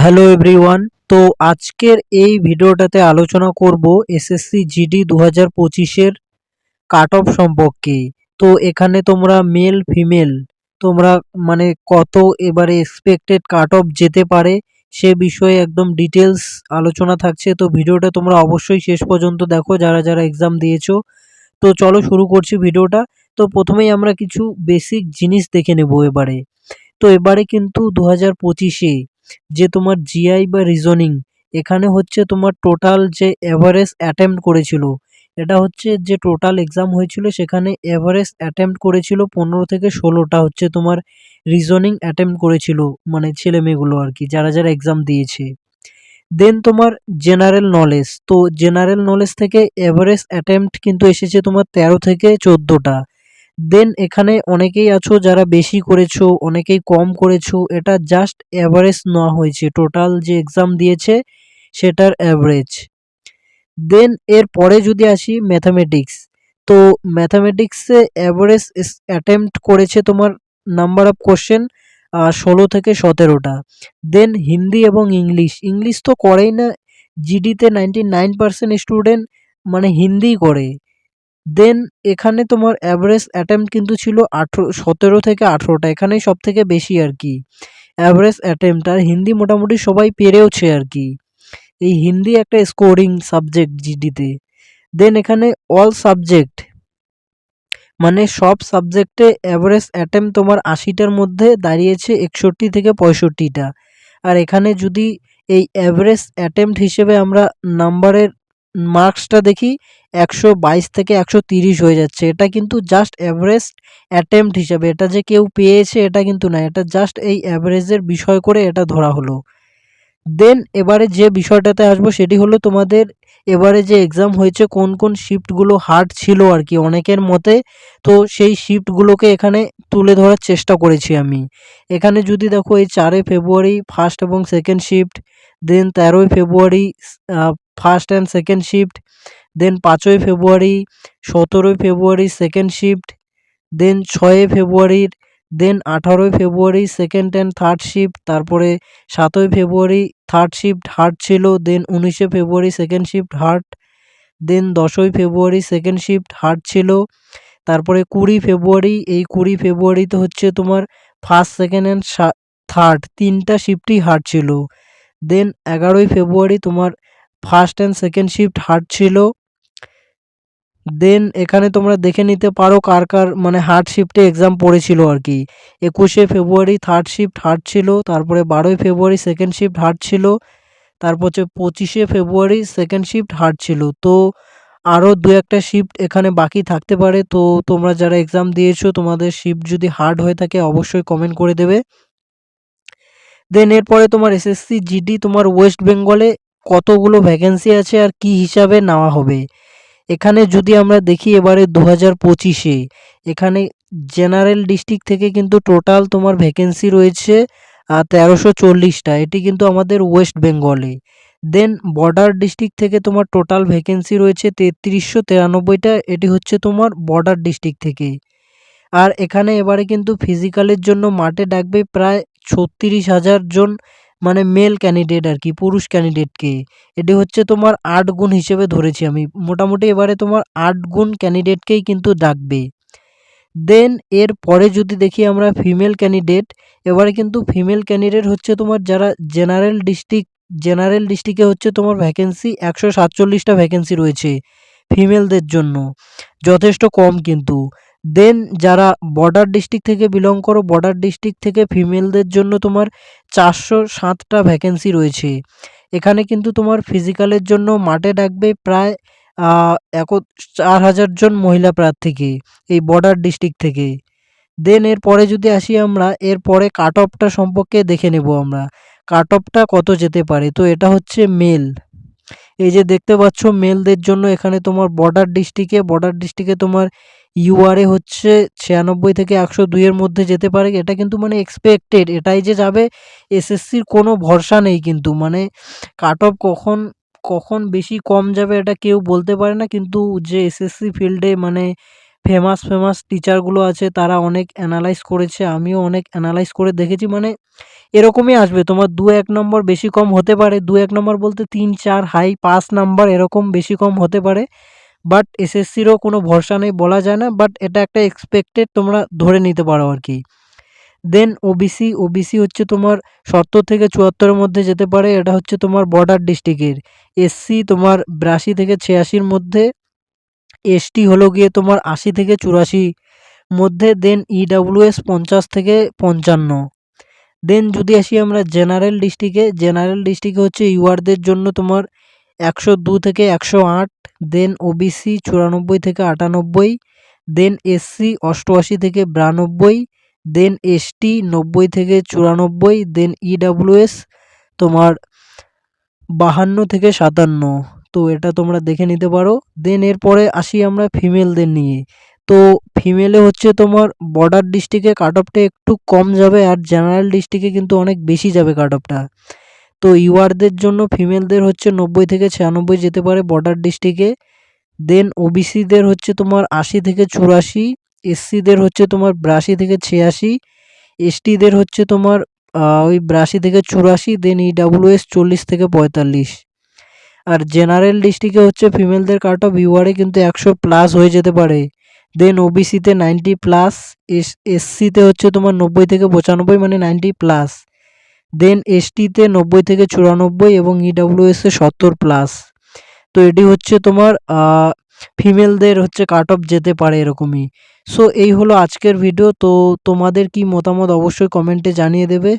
Hello everyone. তো আজকের এই ভিডিওটাতে আলোচনা করব এসএসসি জিডি 2025-এর কাট অফ সম্পর্কে। তো এখানে তোমরা মেল ফিমেল তোমরা মানে কত এবারে এক্সপেক্টেড কাট অফ যেতে পারে সে বিষয়ে একদম ডিটেলস আলোচনা থাকছে। তো ভিডিওটা তোমরা অবশ্যই শেষ পর্যন্ত দেখো যারা যারা এক্সাম দিয়েছো। তো চলো শুরু করছি ভিডিওটা। তো প্রথমেই আমরা কিছু বেসিক জিনিস দেখে নেব এবারে। তো এবারে কিন্তু 2025-এ যে তোমার জিআই বা রিজনিং এখানে হচ্ছে তোমার টোটাল যে এভারেজ অ্যাটেম্প্ট করেছিল, এটা হচ্ছে যে টোটাল এক্সাম হয়েছিল সেখানে এভারেজ অ্যাটেম্প্ট করেছিল 15 থেকে 16টা হচ্ছে তোমার রিজনিং অ্যাটেম্প্ট করেছিল, মানে ছেলে মেয়েগুলো আর কি যারা যারা এক্সাম দিয়েছে। দেন তোমার জেনারেল নলেজ, তো জেনারেল নলেজ থেকে এভারেজ অ্যাটেম্প্ট কিন্তু এসেছে তোমার 13 থেকে 14টা। দেন এখানে অনেকেই আছো যারা বেশি করেছো, অনেকেই কম করেছো, এটা জাস্ট অ্যাভারেজ নেওয়া হয়েছে, টোটাল যে এক্সাম দিয়েছে সেটার অ্যাভারেজ। দেন এর পরে যদি আসি ম্যাথামেটিক্স, তো ম্যাথামেটিক্সে অ্যাভারেজ অ্যাটেম্প্ট করেছে তোমার নাম্বার অফ কোশ্চেন 16 থেকে 17টা। দেন হিন্দি এবং ইংলিশ, ইংলিশ তো করেই না, জিডিতে 99% স্টুডেন্ট মানে হিন্দিই করে। দেন এখানে তোমার অ্যাভারেজ অ্যাটেম্প্ট কিন্তু ছিল 17 থেকে 18টা, এখানেই সব থেকে বেশি আর কি অ্যাভারেজ অ্যাটেম্প্ট। আর হিন্দি মোটামুটি সবাই পেরেওছে আর কি, এই হিন্দি একটা স্কোরিং সাবজেক্ট জিডিতে। দেন এখানে অল সাবজেক্ট মানে সব সাবজেক্টে অ্যাভারেজ অ্যাটেম্প্ট তোমার 80টার মধ্যে দাঁড়িয়েছে 61 থেকে 65টা। আর এখানে যদি এই অ্যাভারেজ অ্যাটেম্প্ট হিসেবে আমরা নাম্বারের মার্কসটা দেখি 122 থেকে 130 হয়ে যাচ্ছে, এটা কিন্তু জাস্ট অ্যাভারেজ অ্যাটেম্প্ট হিসাবে, এটা যে কেউ পেয়েছে এটা কিন্তু না, এটা জাস্ট এই অ্যাভারেজের বিষয় করে এটা ধরা হলো। দেন এবারে যে বিষয়টাতে আসবো সেটি হলো তোমাদের এবারে যে এক্সাম হয়েছে কোন কোন শিফটগুলো হার্ড ছিল আর কি অনেকের মতে। তো সেই শিফটগুলোকে এখানে তুলে ধরার চেষ্টা করেছি আমি। এখানে যদি দেখো এই 4 ফেব্রুয়ারি ফার্স্ট এবং second shift, then 13 February first and second shift, then 5 February, 17 February second shift, then 6 ফেব্রুয়ারির, then 18 February second and third shift, তারপরে 7 ফেব্রুয়ারি থার্ড শিফট হার্ড ছিল, then 19 February second shift hard, then 10 February second shift hard ছিল, তারপরে 20 ফেব্রুয়ারি, এই 20 ফেব্রুয়ারিতে হচ্ছে তোমার first second and third তিনটা শিফটই হার্ড ছিল। দেন 11 ফেব্রুয়ারি তোমার first and second shift hard ছিল। দেন এখানে তোমরা দেখে নিতে পারো কার কার মানে হার্ড শিফটে এক্সাম পড়েছিল আর কি। 21 ফেব্রুয়ারি থার্ড শিফট হার্ড ছিল, তারপরে 12 ফেব্রুয়ারি সেকেন্ড শিফট হার্ড ছিল, তারপর হচ্ছে 25 ফেব্রুয়ারি সেকেন্ড শিফট হার্ড ছিল। তো আরও দু একটা শিফট এখানে বাকি থাকতে পারে, তো তোমরা যারা এক্সাম দিয়েছো তোমাদের শিফট যদি হার্ড হয়ে থাকে অবশ্যই কমেন্ট করে দেবে। দেন এরপরে তোমার এসএসসি জিডি তোমার ওয়েস্ট বেঙ্গলে কতগুলো ভ্যাকেন্সি আছে আর কি হিসাবে নেওয়া হবে। এখানে যদি আমরা দেখি এবারে 2025-এ এখানে জেনারেল ডিস্ট্রিক্ট থেকে কিন্তু টোটাল তোমার ভ্যাকেন্সি রয়েছে 1340টা, এটি কিন্তু আমাদের ওয়েস্ট বেঙ্গলে। দেন বর্ডার ডিস্ট্রিক্ট থেকে তোমার টোটাল ভ্যাকেন্সি রয়েছে 3393টা, এটি হচ্ছে তোমার বর্ডার ডিস্ট্রিক্ট থেকে। আর এখানে এবারে কিন্তু ফিজিক্যালের জন্য মাঠে ডাকবে প্রায় 36,000 জন, মানে মেল ক্যান্ডিডেট আর কি, পুরুষ ক্যান্ডিডেটকে। এটি হচ্ছে তোমার 8 গুণ হিসেবে ধরেছি আমি, মোটামুটি এবারে তোমার 8 গুণ ক্যান্ডিডেটকেই কিন্তু ডাকবে। দেন এর পরে যদি দেখি আমরা ফিমেল ক্যান্ডিডেট, এবারে কিন্তু ফিমেল ক্যান্ডিডেট হচ্ছে তোমার যারা জেনারেল ডিস্ট্রিক্টে হচ্ছে তোমার ভ্যাকেন্সি 147টা ভ্যাকেন্সি রয়েছে ফিমেলদের জন্য, যথেষ্ট কম কিন্তু। দেন যারা বর্ডার ডিস্ট্রিক্ট থেকে বিলং করো, বর্ডার ডিস্ট্রিক্ট থেকে ফিমেলদের জন্য তোমার 407টা ভ্যাকেন্সি রয়েছে। এখানে কিন্তু তোমার ফিজিক্যালের জন্য মাঠে ডাকবে প্রায় 4,000 জন মহিলা প্রার্থীকে এই বর্ডার ডিস্ট্রিক্ট থেকে। দেন এরপরে যদি আসি আমরা এরপরে কাট অফটা সম্পর্কে দেখে নেব আমরা, কাট অফটা কত যেতে পারে। তো এটা হচ্ছে মেল, এই যে দেখতে পাচ্ছ মেলদের জন্য এখানে তোমার বর্ডার ডিস্ট্রিক্টে তোমার ইউআরএ হচ্ছে 96 থেকে 102 এর মধ্যে যেতে পারে, এটা কিন্তু মানে এক্সপেক্টেড, এটাই যে যাবে এসএসসির কোনো ভরসা নেই কিন্তু, মানে কাট অফ কখন কখন বেশি কম যাবে এটা কেউ বলতে পারে না, কিন্তু যে এসএসসি ফিল্ডে মানে ফেমাস ফেমাস টিচারগুলো আছে তারা অনেক অ্যানালাইজ করেছে, আমিও অনেক অ্যানালাইজ করে দেখেছি। মানে এরকমই আসবে তোমার 2-1 নম্বর বেশি কম হতে পারে, 2-1 নম্বর বলতে 3-4 হাই 5 নাম্বার এরকম বেশি কম হতে পারে। বাট এসএসসিরও কোনো ভরসা নেই, বলা যায় না, বাট এটা একটা এক্সপেক্টেড তোমরা ধরে নিতে পারো আর কি। দেন ওবিসি, ওবিসি হচ্ছে তোমার 70 থেকে 74-এর মধ্যে যেতে পারে, এটা হচ্ছে তোমার বর্ডার ডিস্ট্রিক্টের। এসসি তোমার 82 থেকে 86-র মধ্যে, এসটি হলো গিয়ে তোমার 80 থেকে 84 মধ্যে, দেন ইডাব্লিউএস 50 থেকে 55। দেন যদি আসি আমরা জেনারেল ডিস্ট্রিক্টে, জেনারেল ডিস্ট্রিক্টে হচ্ছে ইউআরদের জন্য তোমার 102 থেকে 108, দেন ওবিসি 94 থেকে 98, দেন এসসি 88 থেকে 92, দেন এসটি 90 থেকে 94, দেন ইডাব্লিউএস তোমার 52 থেকে 57। তো এটা তোমরা দেখে নিতে পারো। দেন এরপরে আসি আমরা ফিমেলদের নিয়ে। তো ফিমেলে হচ্ছে তোমার বর্ডার ডিস্ট্রিক্টে কাট অফটা একটু কম যাবে, আর জেনারেল ডিস্ট্রিক্টে কিন্তু অনেক বেশি যাবে কাট অফটা। তো ইউআরদের জন্য ফিমেলদের হচ্ছে 90 থেকে 96 যেতে পারে বর্ডার ডিস্ট্রিক্টে। দেন ওবিসিদের হচ্ছে তোমার 80 থেকে 84, এসসিদের হচ্ছে তোমার 82 থেকে 86, এসটিদের হচ্ছে তোমার ওই 82 থেকে 84, দেন ইডাব্লিউএস 40 থেকে 45। আর জেনারেল ডিস্ট্রিক্টে হচ্ছে ফিমেলদের কাট অফ ইউআরে কিন্তু 100+ হয়ে যেতে পারে। দেন ওবিসিতে 90+, এসসিতে হচ্ছে তোমার 90 থেকে 95 মানে 90+, দেন এসটিতে 90 থেকে 94 এবং ইডাব্লিউএসে 70+। তো এটি হচ্ছে তোমার ফিমেলদের হচ্ছে কাট অফ যেতে পারে এরকমই। সো এই হলো আজকের ভিডিও। তো তোমাদের কি মতামত অবশ্যই কমেন্টে জানিয়ে দেবে।